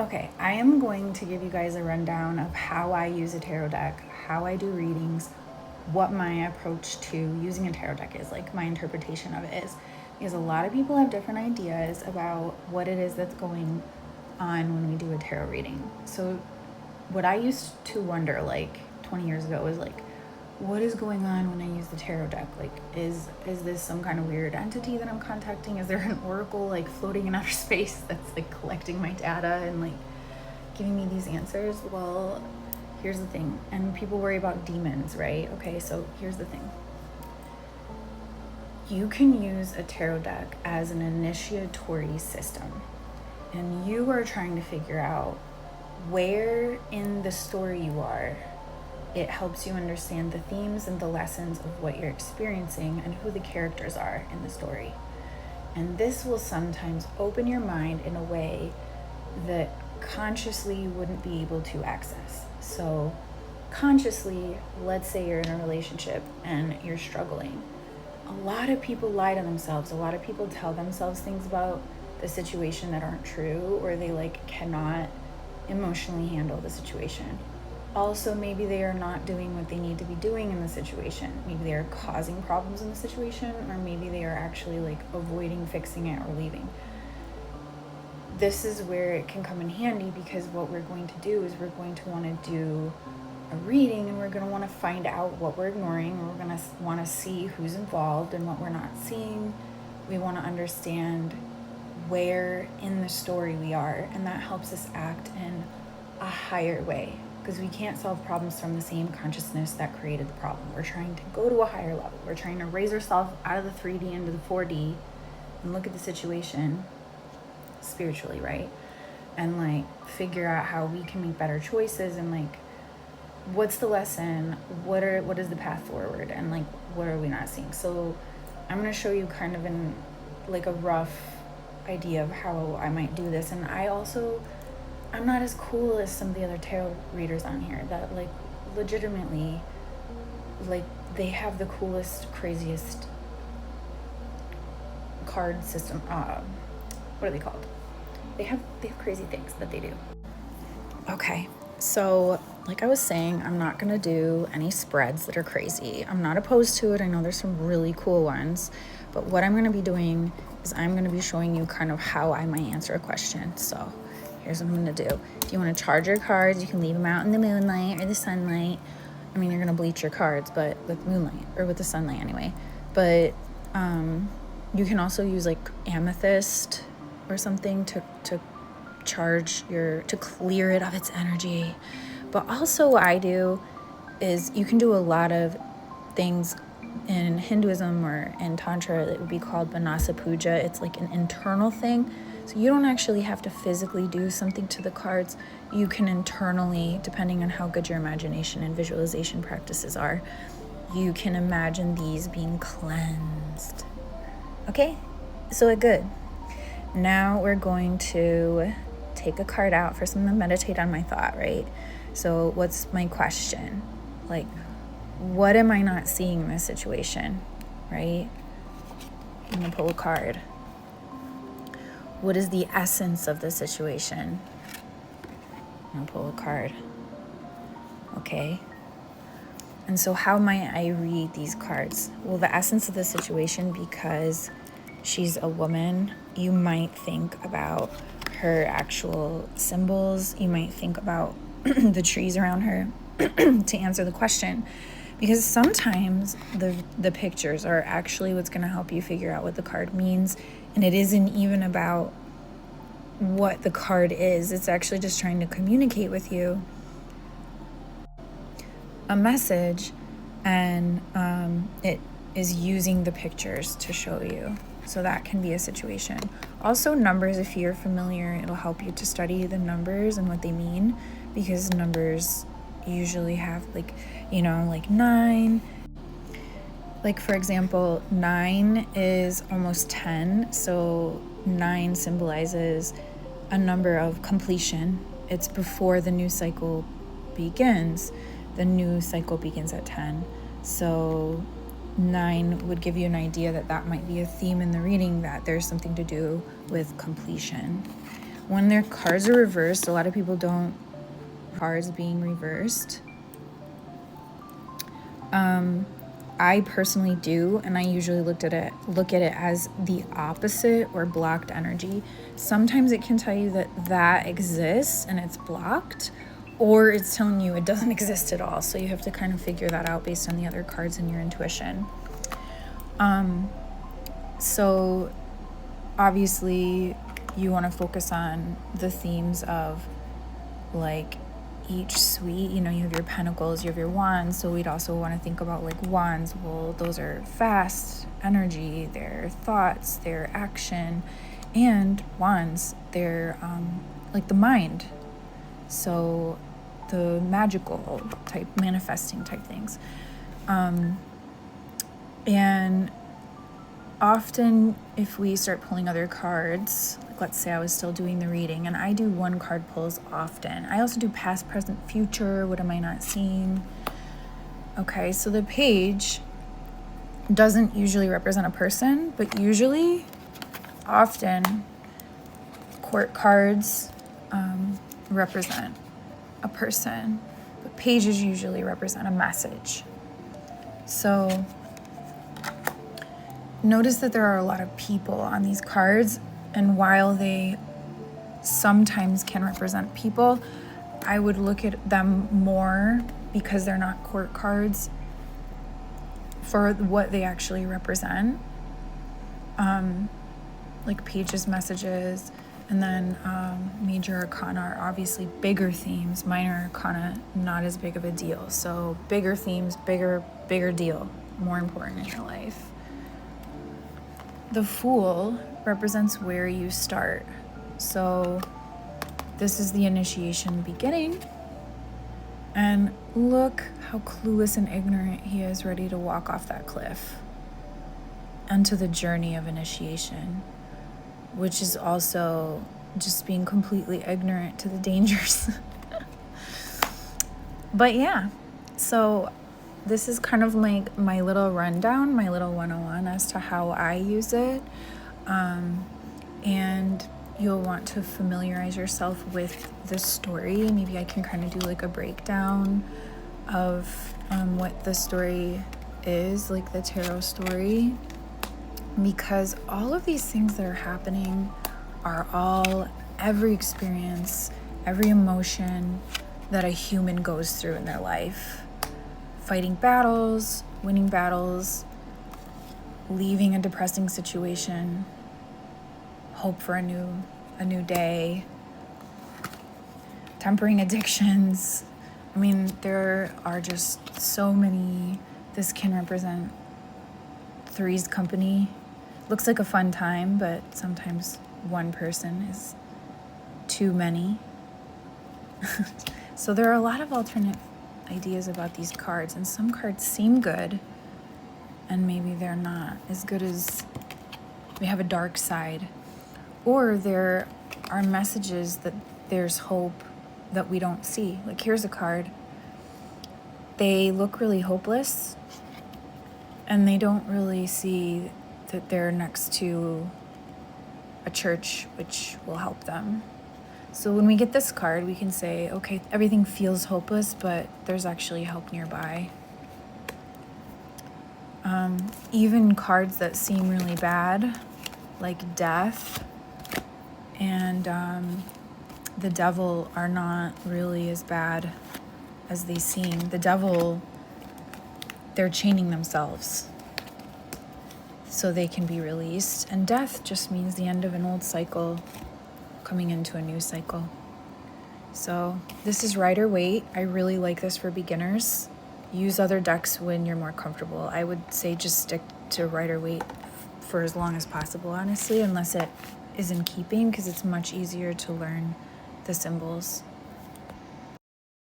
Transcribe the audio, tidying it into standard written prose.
Okay, I am going to give you guys a rundown of how I use a tarot deck, how I do readings, what my approach to using a tarot deck is, like my interpretation of it is. Because a lot of people have different ideas about what it is that's going on when we do a tarot reading. So, what I used to wonder like 20 years ago was like, what is going on when I use the tarot deck? Like, is this some kind of weird entity that I'm contacting? Is there an oracle like floating in outer space that's like collecting my data and like giving me these answers? Well, here's the thing. And people worry about demons, right? Okay, so here's the thing. You can use a tarot deck as an initiatory system, and you are trying to figure out where in the story you are. It helps you understand the themes and the lessons of what you're experiencing and who the characters are in the story. And this will sometimes open your mind in a way that consciously you wouldn't be able to access. So, consciously, let's say you're in a relationship and you're struggling. A lot of people lie to themselves. A lot of people tell themselves things about the situation that aren't true, or they like cannot emotionally handle the situation. Also, maybe they are not doing what they need to be doing in the situation. Maybe they are causing problems in the situation, or maybe they are actually like avoiding fixing it or leaving. This is where it can come in handy, because what we're going to do is we're going to want to do a reading, and we're going to want to find out what we're ignoring. We're going to want to see who's involved and what we're not seeing. We want to understand where in the story we are, and that helps us act in a higher way, because we can't solve problems from the same consciousness that created the problem. We're trying to go to a higher level. We're trying to raise ourselves out of the 3D into the 4D and look at the situation spiritually, right? And like figure out how we can make better choices, and like what's the lesson, what is the path forward, and like what are we not seeing. So I'm going to show you kind of in like a rough idea of how I might do this. And I'm not as cool as some of the other tarot readers on here that like legitimately, like they have the coolest, craziest card system. What are they called? They have crazy things that they do. Okay, so like I was saying, I'm not gonna do any spreads that are crazy. I'm not opposed to it. I know there's some really cool ones, but what I'm gonna be doing is I'm gonna be showing you kind of how I might answer a question. So here's what I'm gonna do. If you wanna charge your cards, you can leave them out in the moonlight or the sunlight. I mean, you're gonna bleach your cards, but with moonlight, or with the sunlight anyway. But you can also use like amethyst or something to charge to clear it of its energy. But also what I do is, you can do a lot of things in Hinduism or in Tantra that would be called Manasa Puja. It's like an internal thing. So you don't actually have to physically do something to the cards. You can internally, depending on how good your imagination and visualization practices are, you can imagine these being cleansed. Okay? So good. Now we're going to take a card out for someone to meditate on my thought, right? So what's my question? Like, what am I not seeing in this situation, right? I'm gonna pull a card. What is the essence of the situation? I'm gonna pull a card. Okay. And so how might I read these cards? Well, the essence of the situation, because she's a woman, you might think about her actual symbols. You might think about the trees around her to answer the question. Because sometimes the pictures are actually what's going to help you figure out what the card means. And it isn't even about what the card is. It's actually just trying to communicate with you a message, and it is using the pictures to show you. So that can be a situation. Also, numbers, if you're familiar, it'll help you to study the numbers and what they mean, because numbers usually have like 9. Like, for example, 9 is almost 10. So 9 symbolizes a number of completion. It's before the new cycle begins. The new cycle begins at 10. So 9 would give you an idea that might be a theme in the reading, that there's something to do with completion. When their cards are reversed, a lot of people don't cards being reversed. I personally do, and I usually look at it as the opposite or blocked energy. Sometimes it can tell you that exists and it's blocked, or it's telling you it doesn't exist at all. So you have to kind of figure that out based on the other cards and your intuition. So obviously you want to focus on the themes of like each suite. You have your pentacles, you have your wands, so we'd also want to think about like wands. Well, those are fast energy, their thoughts, their action, and wands, they're like the mind, so the magical type, manifesting type things. And often if we start pulling other cards, like let's say I was still doing the reading, and I do one card pulls often. I also do past, present, future. What am I not seeing? Okay, so the page doesn't usually represent a person, but usually, often, court cards represent a person, but pages usually represent a message. So notice that there are a lot of people on these cards, and while they sometimes can represent people, I would look at them more, because they're not court cards, for what they actually represent. Like pages, messages, and then major arcana are obviously bigger themes. Minor arcana, not as big of a deal. So bigger themes, bigger deal, more important in your life. The Fool represents where you start. So this is the initiation beginning. And look how clueless and ignorant he is, ready to walk off that cliff onto the journey of initiation, which is also just being completely ignorant to the dangers. But yeah, so this is kind of like my little rundown, my little 101 as to how I use it. And you'll want to familiarize yourself with the story. Maybe I can kind of do like a breakdown of what the story is, like the tarot story. Because all of these things that are happening are all every experience, every emotion that a human goes through in their life. Fighting battles, winning battles, leaving a depressing situation, hope for a new day, tempering addictions. I mean, there are just so many. This can represent Three's Company. Looks like a fun time, but sometimes one person is too many. So there are a lot of alternate ideas about these cards, and some cards seem good, and maybe they're not as good as we have a dark side. Or there are messages that there's hope that we don't see. Like here's a card. They look really hopeless, and they don't really see that they're next to a church which will help them. So when we get this card, we can say, okay, everything feels hopeless, but there's actually help nearby. Even cards that seem really bad, like death and the devil, are not really as bad as they seem. The devil, they're chaining themselves so they can be released. And death just means the end of an old cycle, coming into a new cycle. So this is Rider-Waite. I really like this for beginners. Use other decks when you're more comfortable. I would say just stick to Rider-Waite for as long as possible, honestly, unless it is in keeping, because it's much easier to learn the symbols.